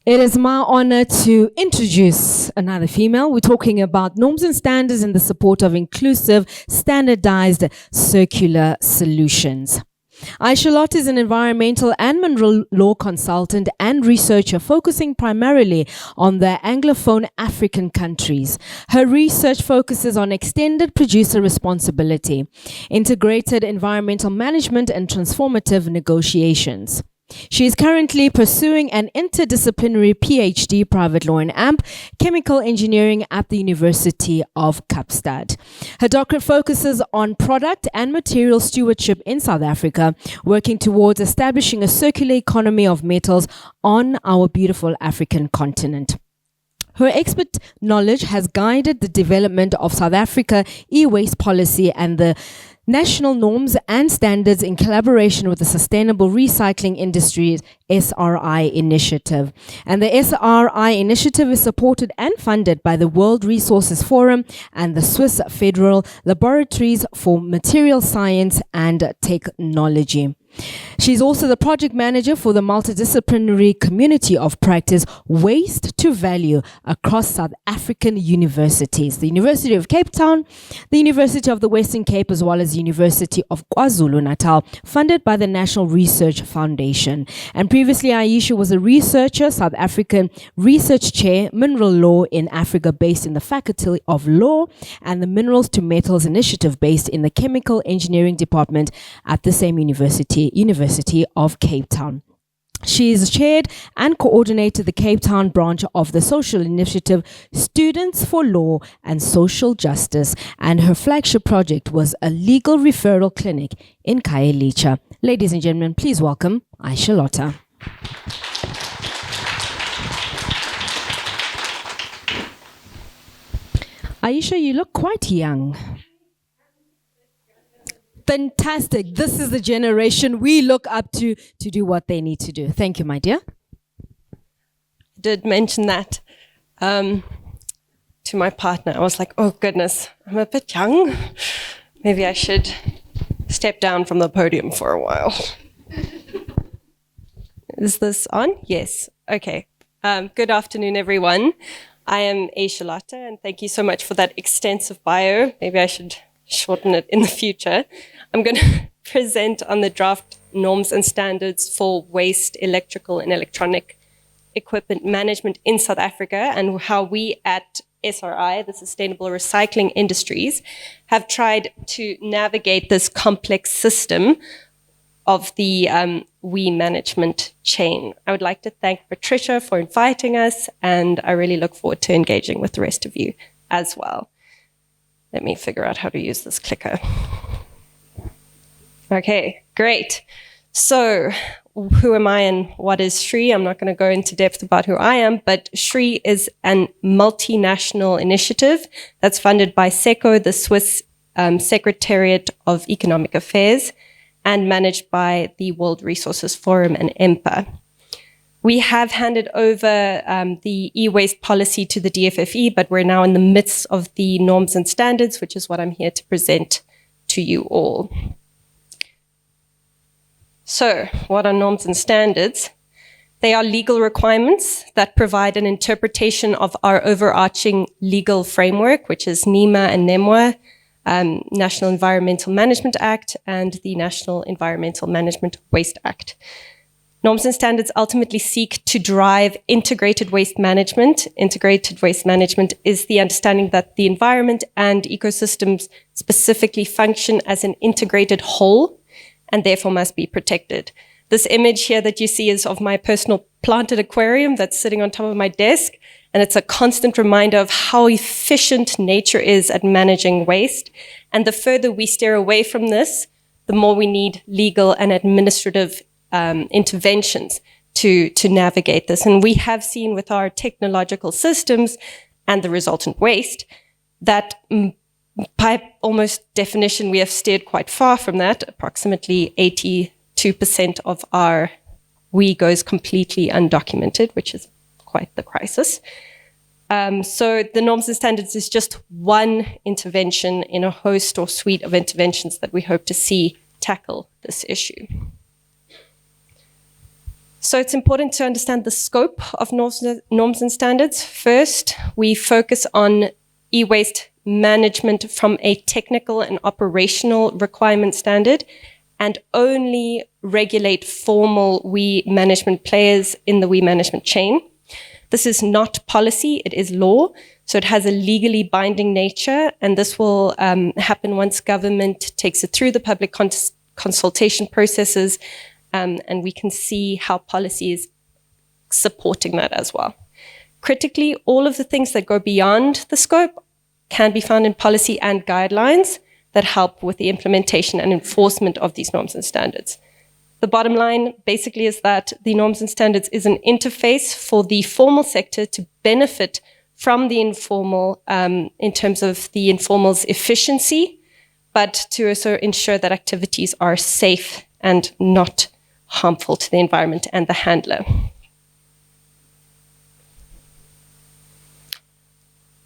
It is my honor to introduce another female. We're talking about norms and standards in the support of inclusive, standardized circular solutions. Aysha is an environmental and mineral law consultant and researcher focusing primarily on the Anglophone African countries. Her research focuses on extended producer responsibility, integrated environmental management, and transformative negotiations. She is currently pursuing an interdisciplinary PhD, private law in AMP, chemical engineering at the University of Kapstad. Her doctorate focuses on product and material stewardship in South Africa, working towards establishing a circular economy of metals on our beautiful African continent. Her expert knowledge has guided the development of South Africa e-waste policy and the national norms and standards in collaboration with the Sustainable Recycling Industries SRI initiative. And the SRI initiative is supported and funded by the World Resources Forum and the Swiss Federal Laboratories for Material Science and Technology. She's also the project manager for the multidisciplinary community of practice Waste to Value across South African universities, the University of Cape Town, the University of the Western Cape, as well as the University of KwaZulu-Natal, funded by the National Research Foundation. And previously, Aysha was a researcher, South African Research Chair, Mineral Law in Africa, based in the Faculty of Law, and the Minerals to Metals Initiative, based in the Chemical Engineering Department at the same University of Cape Town. She is chaired and coordinated the Cape Town branch of the social initiative Students for Law and Social Justice, and her flagship project was a legal referral clinic in Khayelitsha. Ladies and gentlemen, please welcome Aysha. Aysha, you look quite young. Fantastic. This is the generation we look up to do what they need to do. Thank you, my dear. I did mention that to my partner. I was like, oh goodness, I'm a bit young. Maybe I should step down from the podium for a while. Is this on? Yes. Okay. Good afternoon, everyone. I am Aysha, and thank you so much for that extensive bio. Maybe I should shorten it in the future. I'm going to present on the draft norms and standards for waste, electrical and electronic equipment management in South Africa, and how we at SRI, the Sustainable Recycling Industries, have tried to navigate this complex system of the WE management chain. I would like to thank Patricia for inviting us, and I really look forward to engaging with the rest of you as well. Let me figure out how to use this clicker. Okay, great. So who am I and what is SRI? I'm not going to go into depth about who I am, but SRI is an multinational initiative that's funded by SECO, the Swiss Secretariat of Economic Affairs, and managed by the World Resources Forum and EMPA. We have handed over the e-waste policy to the DFFE, but we're now in the midst of the norms and standards, which is what I'm here to present to you all. So, what are norms and standards? They are legal requirements that provide an interpretation of our overarching legal framework, which is NEMA and NEMWA, National Environmental Management Act, and the National Environmental Management Waste Act. Norms and standards ultimately seek to drive integrated waste management. Integrated waste management is the understanding that the environment and ecosystems specifically function as an integrated whole and therefore must be protected. This image here that you see is of my personal planted aquarium that's sitting on top of my desk, and it's a constant reminder of how efficient nature is at managing waste. And the further we steer away from this, the more we need legal and administrative interventions to navigate this. And we have seen with our technological systems and the resultant waste that by almost definition, we have steered quite far from that. Approximately 82% of our WE goes completely undocumented, which is quite the crisis. So the norms and standards is just one intervention in a host or suite of interventions that we hope to see tackle this issue. So it's important to understand the scope of norms and standards. First, we focus on e-waste management from a technical and operational requirement standard, and only regulate formal WE management players in the WE management chain. This is not policy, it is law. So it has a legally binding nature, and this will happen once government takes it through the public consultation processes, and we can see how policy is supporting that as well. Critically, all of the things that go beyond the scope can be found in policy and guidelines that help with the implementation and enforcement of these norms and standards. The bottom line basically is that the norms and standards is an interface for the formal sector to benefit from the informal in terms of the informal's efficiency, but to also ensure that activities are safe and not harmful to the environment and the handler.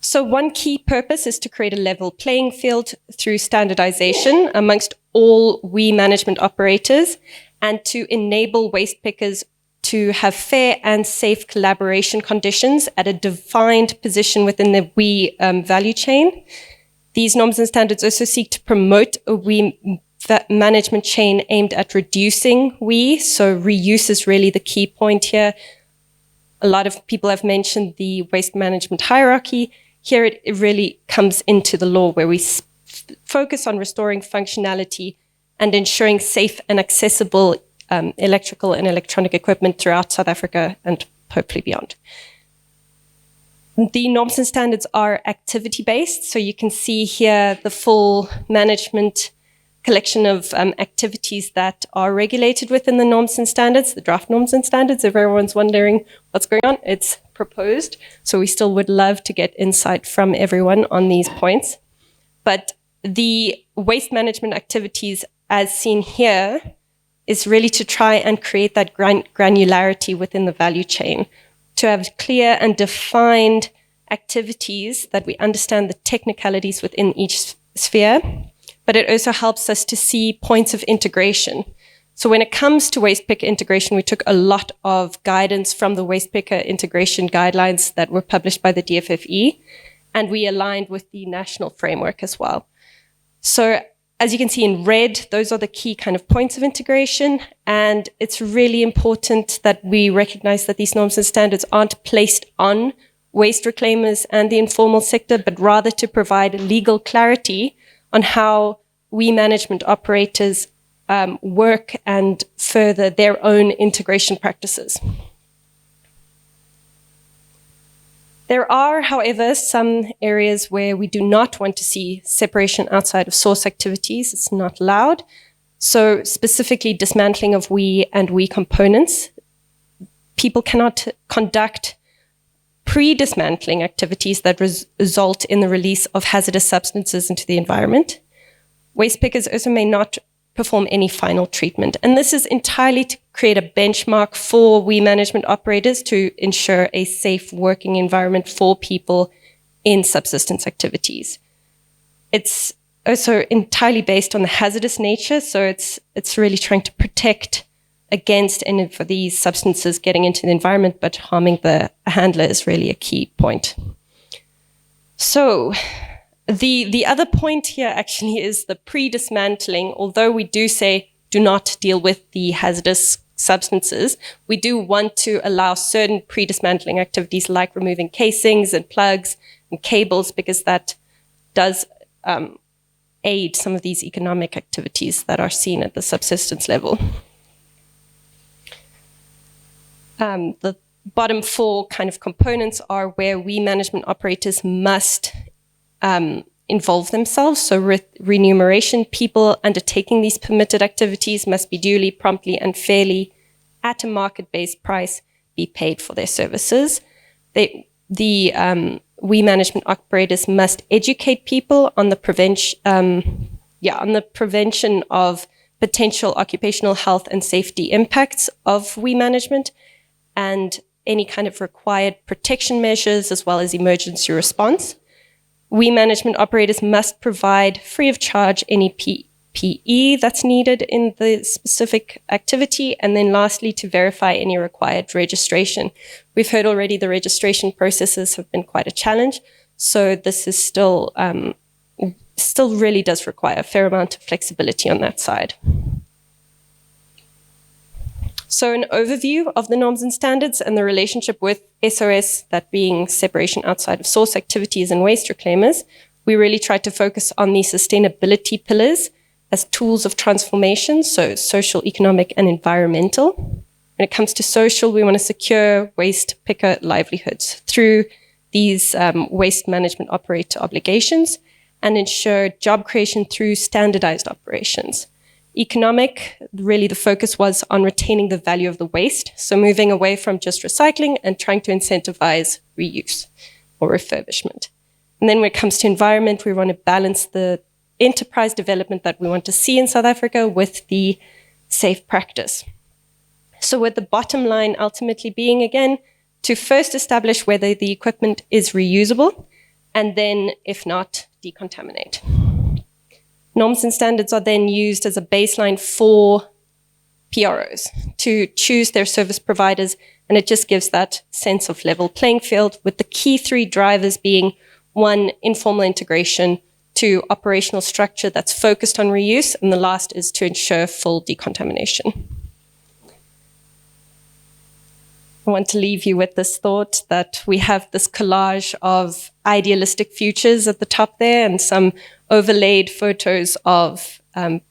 So one key purpose is to create a level playing field through standardization amongst all WE management operators, and to enable waste pickers to have fair and safe collaboration conditions at a defined position within the WE value chain. These norms and standards also seek to promote a WE management chain aimed at reducing WE. So reuse is really the key point here. A lot of people have mentioned the waste management hierarchy. Here it really comes into the law, where we focus on restoring functionality and ensuring safe and accessible electrical and electronic equipment throughout South Africa and hopefully beyond. The norms and standards are activity-based, so you can see here the full management collection of activities that are regulated within the norms and standards, the draft norms and standards. If everyone's wondering what's going on, it's proposed. So we still would love to get insight from everyone on these points. But the waste management activities, as seen here, is really to try and create that granularity within the value chain, to have clear and defined activities that we understand the technicalities within each sphere. But it also helps us to see points of integration. So when it comes to waste picker integration, we took a lot of guidance from the waste picker integration guidelines that were published by the DFFE, and we aligned with the national framework as well. So as you can see in red, those are the key kind of points of integration, and it's really important that we recognize that these norms and standards aren't placed on waste reclaimers and the informal sector, but rather to provide legal clarity on how WE management operators work and further their own integration practices. There are, however, some areas where we do not want to see separation outside of source activities. It's not allowed. So specifically dismantling of WE and WE components. People cannot conduct pre-dismantling activities that result in the release of hazardous substances into the environment. Waste pickers also may not perform any final treatment. And this is entirely to create a benchmark for WE management operators to ensure a safe working environment for people in subsistence activities. It's also entirely based on the hazardous nature, so it's really trying to protect against any of these substances getting into the environment, but harming the handler is really a key point. So the other point here actually is the pre-dismantling. Although we do say do not deal with the hazardous substances, we do want to allow certain pre-dismantling activities like removing casings and plugs and cables, because that does aid some of these economic activities that are seen at the subsistence level. The bottom four kind of components are where WE management operators must involve themselves. So remuneration, people undertaking these permitted activities must be duly, promptly, and fairly at a market-based price be paid for their services. The WE management operators must educate people on the prevention of potential occupational health and safety impacts of WE management, and any kind of required protection measures, as well as emergency response. WE management operators must provide free of charge any PE that's needed in the specific activity, and then lastly, to verify any required registration. We've heard already the registration processes have been quite a challenge, so this is still really does require a fair amount of flexibility on that side. So an overview of the norms and standards and the relationship with SOS, that being separation outside of source activities and waste reclaimers. We really tried to focus on the sustainability pillars as tools of transformation, so social, economic, and environmental. When it comes to social, we want to secure waste picker livelihoods through these waste management operator obligations and ensure job creation through standardized operations. Economic, really the focus was on retaining the value of the waste, so moving away from just recycling and trying to incentivize reuse or refurbishment. And then when it comes to environment, we want to balance the enterprise development that we want to see in South Africa with the safe practice. So with the bottom line ultimately being, again, to first establish whether the equipment is reusable, and then, if not, decontaminate. Norms and standards are then used as a baseline for PROs to choose their service providers, and it just gives that sense of level playing field, with the key three drivers being: 1, informal integration; 2, operational structure that's focused on reuse; and the last is to ensure full decontamination. I want to leave you with this thought that we have this collage of idealistic futures at the top there, and some overlaid photos of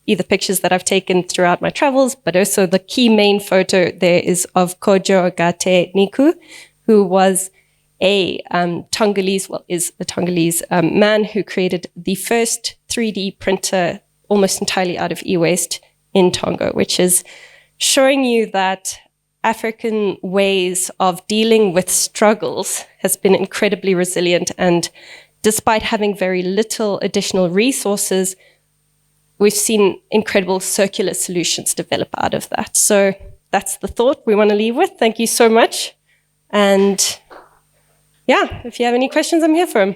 either pictures that I've taken throughout my travels, but also the key main photo there is of Kojo Agate Niku, who was a Tongolese, is a Tongolese man who created the first 3D printer almost entirely out of e-waste in Tonga, which is showing you that African ways of dealing with struggles has been incredibly resilient, and despite having very little additional resources, we've seen incredible circular solutions develop out of that. So that's the thought we want to leave with. Thank you so much. And yeah, if you have any questions, I'm here for them.